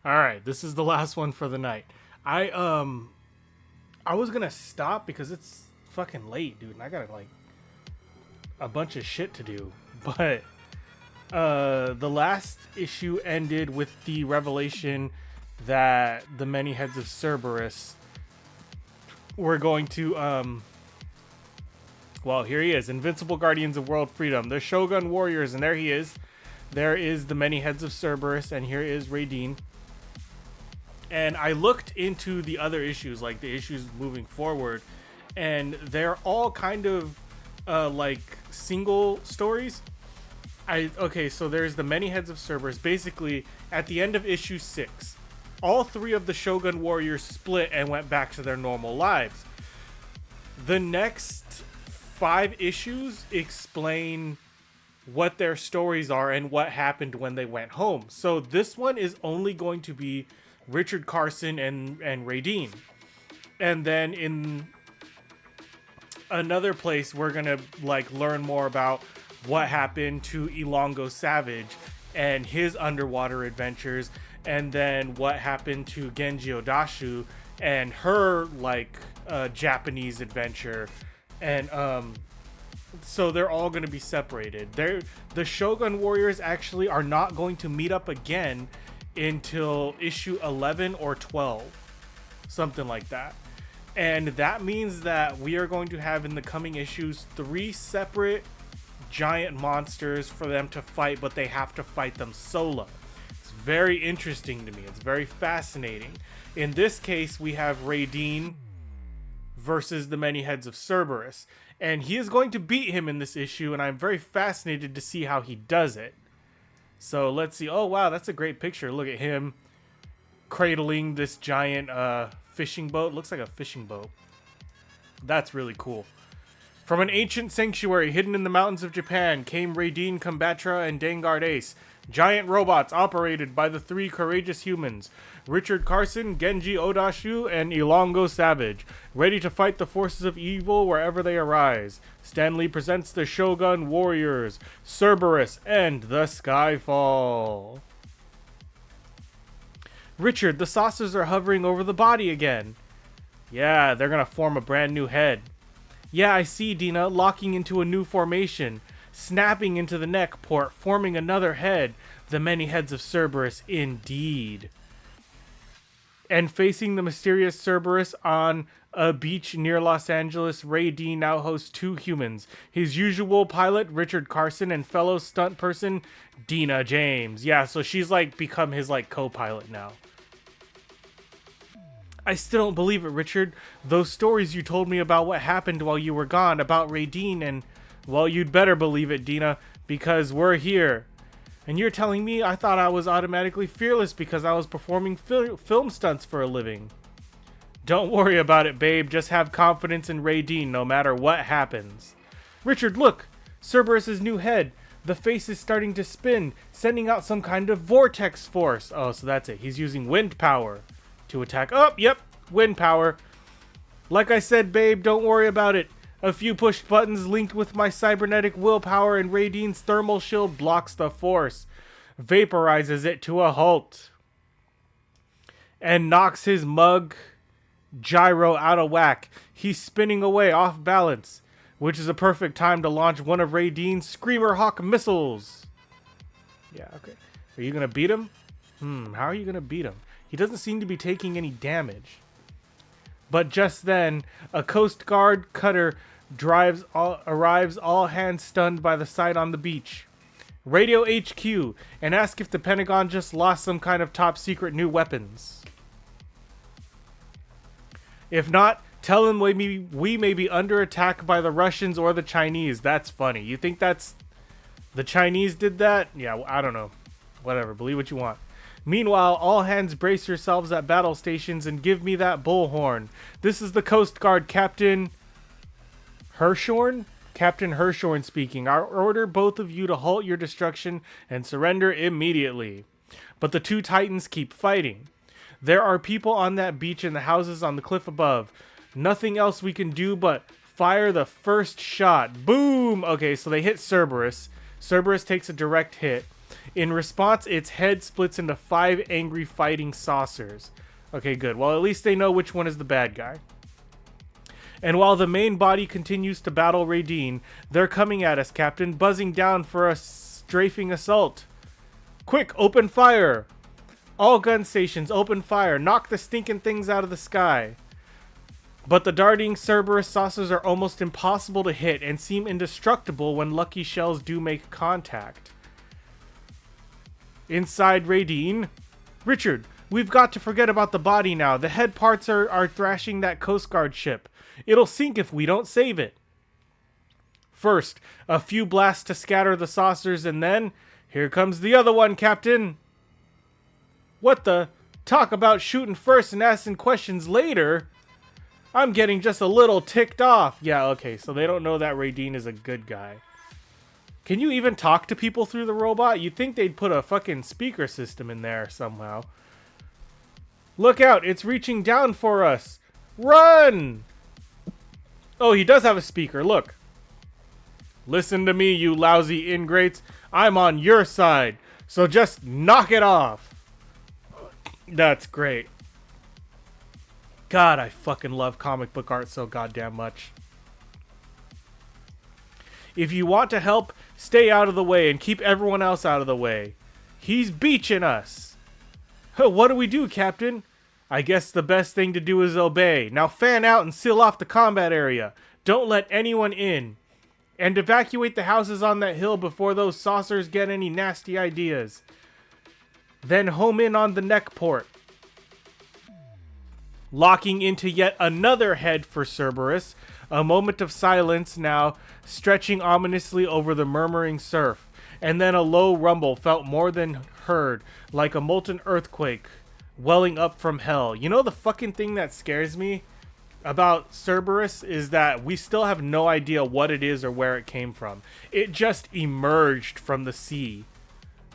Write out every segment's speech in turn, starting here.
All right, this is the last one for the night. I I was gonna stop because it's fucking late, dude, and I got like a bunch of shit to do. But the last issue ended with the revelation that the many heads of Cerberus were going to well, here he is, Invincible Guardians of World Freedom. The Shogun Warriors, and there he is. There is the many heads of Cerberus, and here is Raydeen. And I looked into the other issues, like the issues moving forward, and they're all kind of like single stories. Okay, so there's the many heads of Cerberus. Basically, at the end of issue 6, all 3 of the Shogun Warriors split and went back to their normal lives. The next 5 issues explain what their stories are and what happened when they went home. So this one is only going to be Richard Carson and Raydeen. And then in another place, we're gonna like learn more about what happened to Ilongo Savage and his underwater adventures, and then what happened to Genji Odashu and her like Japanese adventure. And so they're all going to be separated. The Shogun Warriors actually are not going to meet up again until issue 11 or 12, something like that. And that means that we are going to have in the coming issues 3 separate giant monsters for them to fight, but they have to fight them solo. It's very interesting to me. It's very fascinating. In this case, we have Raydeen versus the many heads of Cerberus, and he is going to beat him in this issue, and I'm very fascinated to see how he does it. So let's see. Oh wow, that's a great picture. Look at him cradling this giant fishing boat. Looks like a fishing boat. That's really cool. From an ancient sanctuary hidden in the mountains of Japan came Raydeen, Combatra, and Dengard Ace, giant robots operated by the 3 courageous humans, Richard Carson, Genji Odashu, and Ilongo Savage, ready to fight the forces of evil wherever they arise. Stan Lee presents the Shogun Warriors, Cerberus, and the Skyfall. Richard, the saucers are hovering over the body again. Yeah, they're gonna form a brand new head. Yeah, I see, Dina, locking into a new formation, snapping into the neck port, forming another head. The many heads of Cerberus, indeed. And facing the mysterious Cerberus on a beach near Los Angeles, Raydeen now hosts 2 humans. His usual pilot, Richard Carson, and fellow stunt person, Dina James. Yeah, so she's like become his like co-pilot now. I still don't believe it, Richard. Those stories you told me about what happened while you were gone, about Raydeen, and, well, you'd better believe it, Dina, because we're here. And you're telling me I thought I was automatically fearless because I was performing film stunts for a living. Don't worry about it, babe. Just have confidence in Raydeen no matter what happens. Richard, look! Cerberus' new head. The face is starting to spin, sending out some kind of vortex force. Oh, so that's it. He's using wind power to attack. Oh, yep, wind power. Like I said, babe, don't worry about it. A few pushed buttons linked with my cybernetic willpower, and Raydeen's thermal shield blocks the force, vaporizes it to a halt, and knocks his mug gyro out of whack. He's spinning away off balance, which is a perfect time to launch one of Raydeen's Screamer Hawk missiles. Yeah, okay. Are you going to beat him? How are you going to beat him? He doesn't seem to be taking any damage. But just then, a Coast Guard cutter arrives, all hands stunned by the sight on the beach. Radio HQ and ask if the Pentagon just lost some kind of top secret new weapons. If not, tell them we may be under attack by the Russians or the Chinese. That's funny. You think that's the Chinese did that? Yeah, I don't know. Whatever, believe what you want. Meanwhile, all hands brace yourselves at battle stations and give me that bullhorn. This is the Coast Guard, Captain Hirschhorn? Captain Hirschhorn speaking. I order both of you to halt your destruction and surrender immediately. But the 2 Titans keep fighting. There are people on that beach and the houses on the cliff above. Nothing else we can do but fire the first shot. Boom! Okay, so they hit Cerberus. Cerberus takes a direct hit. In response, its head splits into 5 angry fighting saucers. Okay, good. Well, at least they know which one is the bad guy. And while the main body continues to battle Raydeen, they're coming at us, Captain, buzzing down for a strafing assault. Quick, open fire! All gun stations, open fire. Knock the stinking things out of the sky. But the darting Cerberus saucers are almost impossible to hit and seem indestructible when lucky shells do make contact. Inside Raydeen, Richard, we've got to forget about the body now. The head parts are thrashing that Coast Guard ship. It'll sink if we don't save it. First, a few blasts to scatter the saucers, and then, here comes the other one, Captain. What the? Talk about shooting first and asking questions later. I'm getting just a little ticked off. Yeah, okay, so they don't know that Raydeen is a good guy. Can you even talk to people through the robot? You'd think they'd put a fucking speaker system in there somehow. Look out, it's reaching down for us. Run! Oh, he does have a speaker, look. Listen to me, you lousy ingrates. I'm on your side, so just knock it off. That's great. God, I fucking love comic book art so goddamn much. If you want to help, stay out of the way and keep everyone else out of the way. He's beaching us. What do we do, Captain? I guess the best thing to do is obey. Now fan out and seal off the combat area. Don't let anyone in. And evacuate the houses on that hill before those saucers get any nasty ideas. Then home in on the neck port. Locking into yet another head for Cerberus. A moment of silence now, stretching ominously over the murmuring surf. And then a low rumble felt more than heard, like a molten earthquake welling up from hell. You know the fucking thing that scares me about Cerberus is that we still have no idea what it is or where it came from. It just emerged from the sea.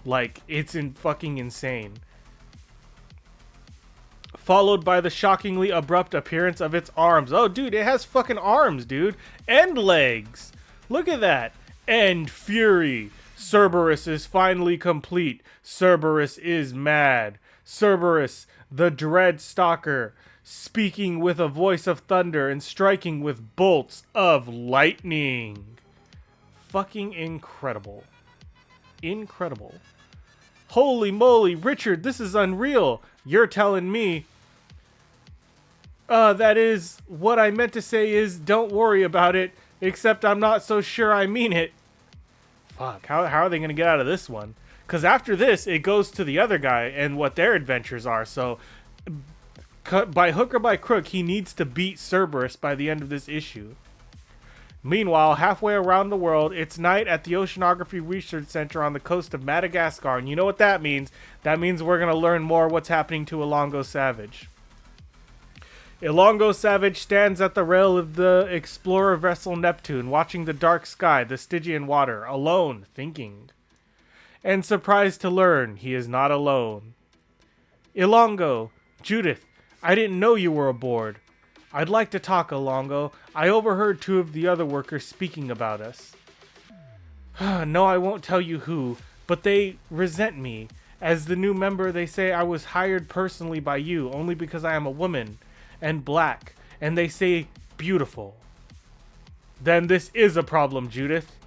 Like, it's fucking insane. Followed by the shockingly abrupt appearance of its arms. Oh, dude, it has fucking arms, dude. And legs. Look at that. And fury. Cerberus is finally complete. Cerberus is mad. Cerberus, the dread stalker, speaking with a voice of thunder and striking with bolts of lightning. Fucking incredible. Incredible. Holy moly, Richard, this is unreal. You're telling me. That is, what I meant to say is, don't worry about it, except I'm not so sure I mean it. Fuck, how are they going to get out of this one? Because after this, it goes to the other guy and what their adventures are, so by hook or by crook, he needs to beat Cerberus by the end of this issue. Meanwhile, halfway around the world, it's night at the Oceanography Research Center on the coast of Madagascar, and you know what that means? That means we're going to learn more what's happening to Ilongo Savage. Ilongo Savage stands at the rail of the explorer vessel Neptune, watching the dark sky, the Stygian water, alone, thinking. And surprised to learn he is not alone. Ilongo, Judith, I didn't know you were aboard. I'd like to talk, Ilongo. I overheard 2 of the other workers speaking about us. No, I won't tell you who, but they resent me. As the new member, they say I was hired personally by you only because I am a woman and black, and they say beautiful. Then this is a problem, Judith.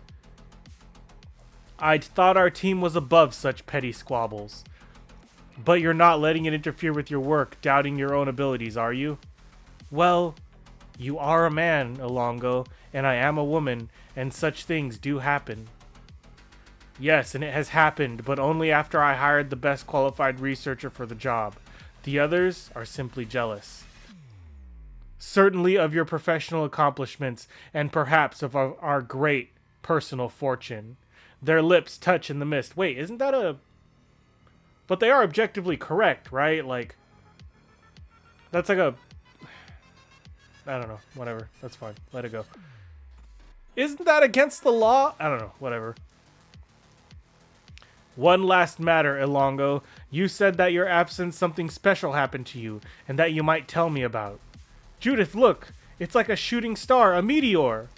I thought our team was above such petty squabbles. But you're not letting it interfere with your work, doubting your own abilities, are you? Well, you are a man, Ilongo, and I am a woman, and such things do happen. Yes, and it has happened, but only after I hired the best qualified researcher for the job. The others are simply jealous. Certainly of your professional accomplishments, and perhaps of our great personal fortune. Their lips touch in the mist. Wait, isn't that a... But they are objectively correct, right? Like, that's like a... I don't know. Whatever. That's fine. Let it go. Isn't that against the law? I don't know. Whatever. One last matter, Ilongo. You said that your absence something special happened to you, and that you might tell me about. Judith, look! It's like a shooting star, a meteor!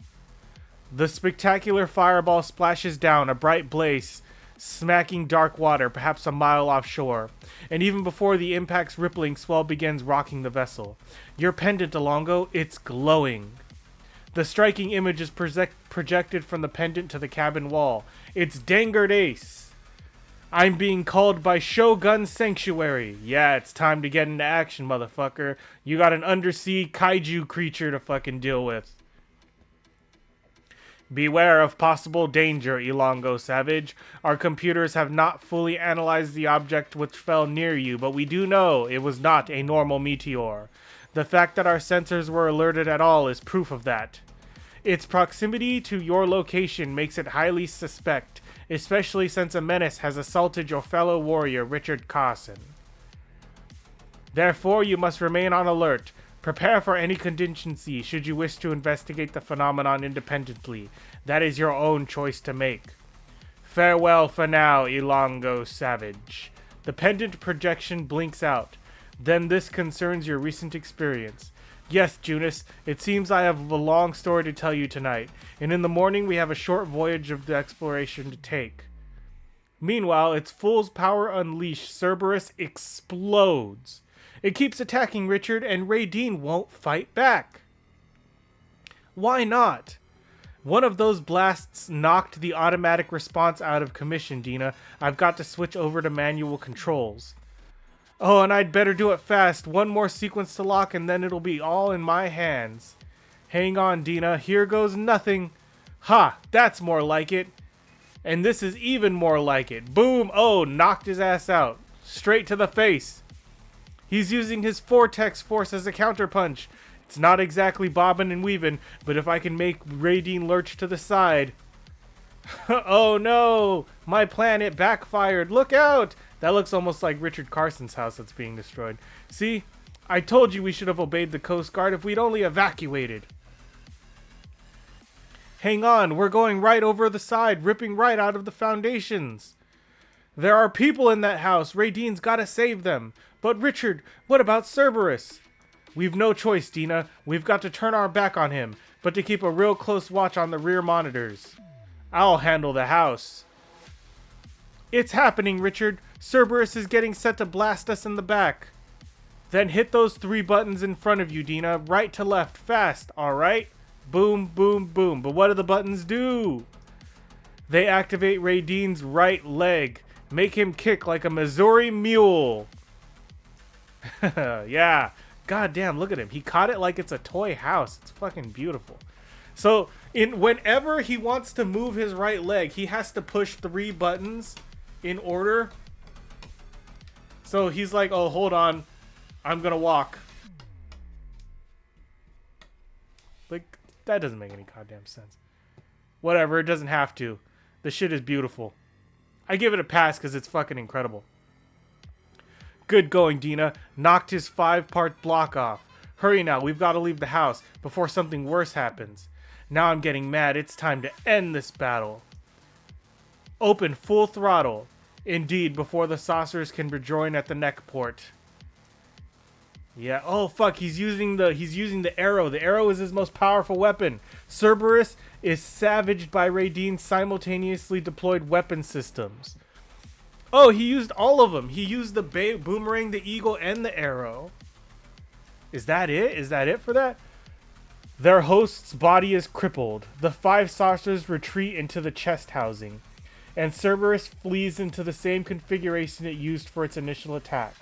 The spectacular fireball splashes down, a bright blaze smacking dark water, perhaps a mile offshore. And even before the impact's rippling swell begins rocking the vessel. Your pendant, Ilongo, it's glowing. The striking image is projected from the pendant to the cabin wall. It's Dangard Ace. I'm being called by Shogun Sanctuary. Yeah, it's time to get into action, motherfucker. You got an undersea kaiju creature to fucking deal with. Beware of possible danger, Ilongo Savage. Our computers have not fully analyzed the object which fell near you, but we do know it was not a normal meteor. The fact that our sensors were alerted at all is proof of that. Its proximity to your location makes it highly suspect, especially since a menace has assaulted your fellow warrior, Richard Carson. Therefore, you must remain on alert. Prepare for any contingency should you wish to investigate the phenomenon independently. That is your own choice to make. Farewell for now, Ilongo Savage. The pendant projection blinks out. Then this concerns your recent experience. Yes, Junus, it seems I have a long story to tell you tonight, and in the morning we have a short voyage of the exploration to take. Meanwhile, its full power unleashed, Cerberus explodes. It keeps attacking Richard, and Raydeen won't fight back. Why not? One of those blasts knocked the automatic response out of commission, Dina. I've got to switch over to manual controls. Oh, and I'd better do it fast. One more sequence to lock, and then it'll be all in my hands. Hang on, Dina. Here goes nothing. Ha! That's more like it. And this is even more like it. Boom! Oh, knocked his ass out. Straight to the face. He's using his vortex force as a counterpunch. It's not exactly bobbing and weaving, but if I can make Raydeen lurch to the side... Oh no! My plan, it backfired. Look out! That looks almost like Richard Carson's house that's being destroyed. See? I told you we should have obeyed the Coast Guard if we'd only evacuated. Hang on, we're going right over the side, ripping right out of the foundations. There are people in that house. Raydeen's gotta save them. But Richard, what about Cerberus? We've no choice, Dina. We've got to turn our back on him, but to keep a real close watch on the rear monitors. I'll handle the house. It's happening, Richard. Cerberus is getting set to blast us in the back. Then hit those 3 buttons in front of you, Dina. Right to left, fast, alright? Boom, boom, boom. But what do the buttons do? They activate Raydeen's right leg. Make him kick like a Missouri mule. Yeah. God damn, look at him. He caught it like it's a toy house. It's fucking beautiful. So, whenever he wants to move his right leg, he has to push 3 buttons in order. So he's like, oh, hold on. I'm gonna walk. Like, that doesn't make any goddamn sense. Whatever, it doesn't have to. The shit is beautiful. I give it a pass because it's fucking incredible. Good going, Dina. Knocked his 5-part block off. Hurry now, we've got to leave the house before something worse happens. Now I'm getting mad. It's time to end this battle. Open full throttle. Indeed, before the saucers can rejoin at the neck port. Yeah. Oh fuck, he's using the arrow. The arrow is his most powerful weapon. Cerberus is savaged by Raydeen's simultaneously deployed weapon systems. Oh, he used all of them. He used the boomerang, the eagle, and the arrow. Is that it? Is that it for that? Their host's body is crippled. The 5 saucers retreat into the chest housing, and Cerberus flees into the same configuration it used for its initial attack.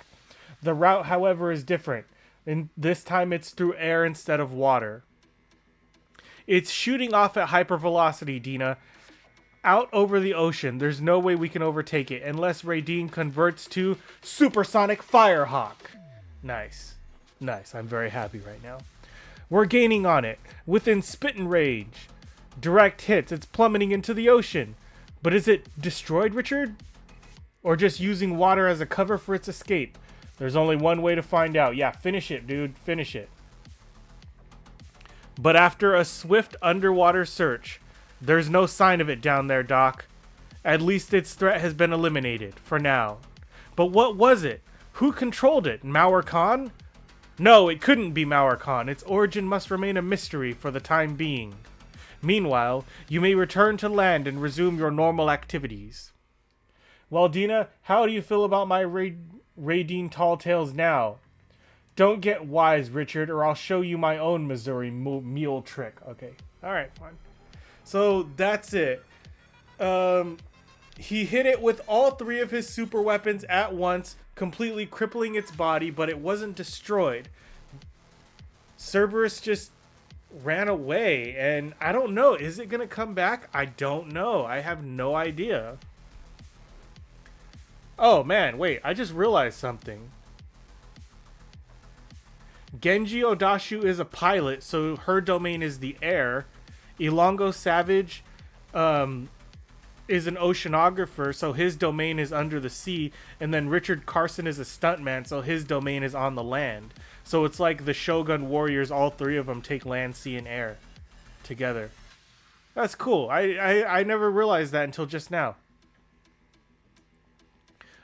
The route, however, is different, and this time it's through air instead of water. It's shooting off at hypervelocity, Dina. Out over the ocean. There's no way we can overtake it unless Raydeen converts to supersonic firehawk. Nice. Nice. I'm very happy right now. We're gaining on it. Within spitting range. Direct hits. It's plummeting into the ocean. But is it destroyed, Richard? Or just using water as a cover for its escape? There's only one way to find out. Yeah, finish it, dude. Finish it. But after a swift underwater search, there's no sign of it down there, Doc. At least its threat has been eliminated, for now. But what was it? Who controlled it? Mauer Khan? No, it couldn't be Mauer Khan. Its origin must remain a mystery for the time being. Meanwhile, you may return to land and resume your normal activities. Well, Dina, how do you feel about my Raydeen Tall Tales now? Don't get wise, Richard, or I'll show you my own Missouri mule trick. Okay. Alright, fine. So, that's it. He hit it with all three of his super weapons at once, completely crippling its body, but it wasn't destroyed. Cerberus just ran away, and I don't know. Is it going to come back? I don't know. I have no idea. Oh, man, wait. I just realized something. Genji Odashu is a pilot, so her domain is the air. Ilongo Savage is an oceanographer, so his domain is under the sea. And then Richard Carson is a stuntman, so his domain is on the land. So it's like the Shogun Warriors, all three of them take land, sea, and air together. That's cool. I never realized that until just now.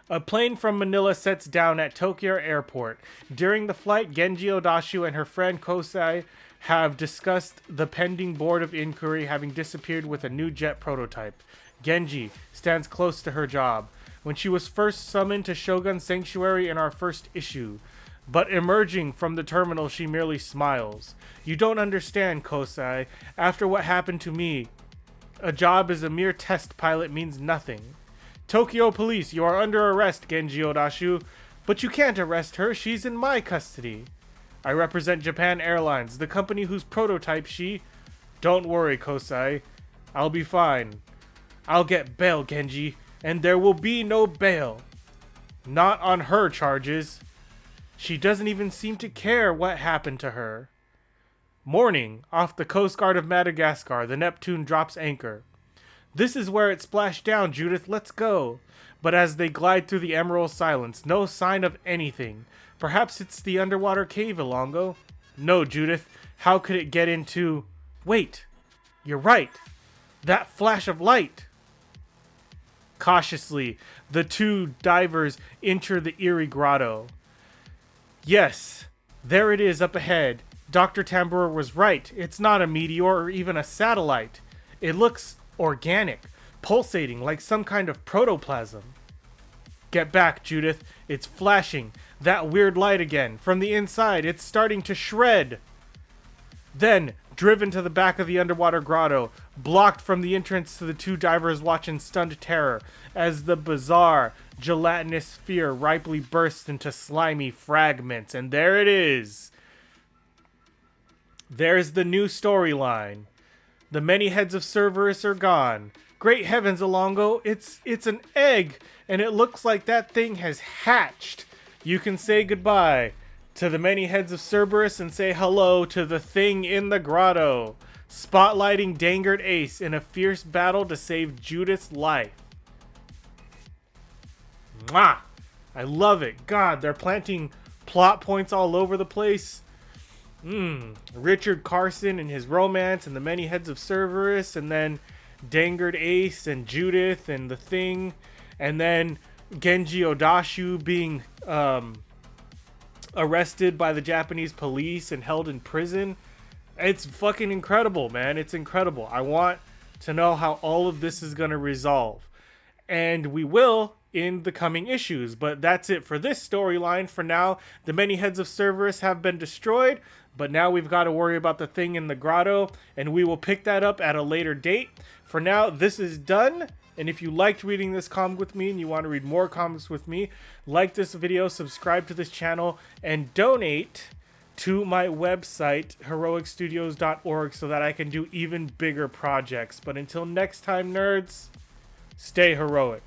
A plane from Manila sets down at Tokyo Airport. During the flight, Genji Odashu and her friend Kosai have discussed the pending board of inquiry having disappeared with a new jet prototype. Genji stands close to her job. When she was first summoned to Shogun Sanctuary in our first issue, but emerging from the terminal, she merely smiles. You don't understand, Kosai. After what happened to me, a job as a mere test pilot means nothing. Tokyo Police, you are under arrest, Genji Odashu. But you can't arrest her, she's in my custody. I represent Japan Airlines, the company whose prototype she... Don't worry, Kosai. I'll be fine. I'll get bail, Genji, and there will be no bail. Not on her charges. She doesn't even seem to care what happened to her. Morning, off the Coast Guard of Madagascar, the Neptune drops anchor. This is where it splashed down, Judith. Let's go. But as they glide through the emerald silence, no sign of anything. Perhaps it's the underwater cave, Ilongo. No, Judith. How could it get into... Wait. You're right. That flash of light. Cautiously, the two divers enter the eerie grotto. Yes, there it is up ahead. Dr. Tambura was right. It's not a meteor or even a satellite. It looks organic, pulsating like some kind of protoplasm. Get back, Judith. It's flashing. That weird light again. From the inside, it's starting to shred. Then, driven to the back of the underwater grotto, blocked from the entrance to the two divers watch in stunned terror as the bizarre, gelatinous sphere ripely bursts into slimy fragments. And there it is. There's the new storyline. The many heads of Cerberus are gone. Great heavens, Ilongo, it's an egg, and it looks like that thing has hatched. You can say goodbye to the many heads of Cerberus and say hello to the thing in the grotto, spotlighting Dangard Ace in a fierce battle to save Judith's life. Mwah! I love it. God, they're planting plot points all over the place. Richard Carson and his romance and the many heads of Cerberus, and then Dangard Ace and Judith and the thing, and then Genji Odashu being arrested by the Japanese police and held in prison. It's fucking incredible, man. It's incredible. I want to know how all of this is going to resolve. And we will in the coming issues. But that's it for this storyline. For now, the many heads of Cerberus have been destroyed. But now we've got to worry about the thing in the grotto. And we will pick that up at a later date. For now, this is done. And if you liked reading this comic with me and you want to read more comics with me, like this video, subscribe to this channel, and donate to my website, HeroicStudios.org, so that I can do even bigger projects. But until next time, nerds, stay heroic.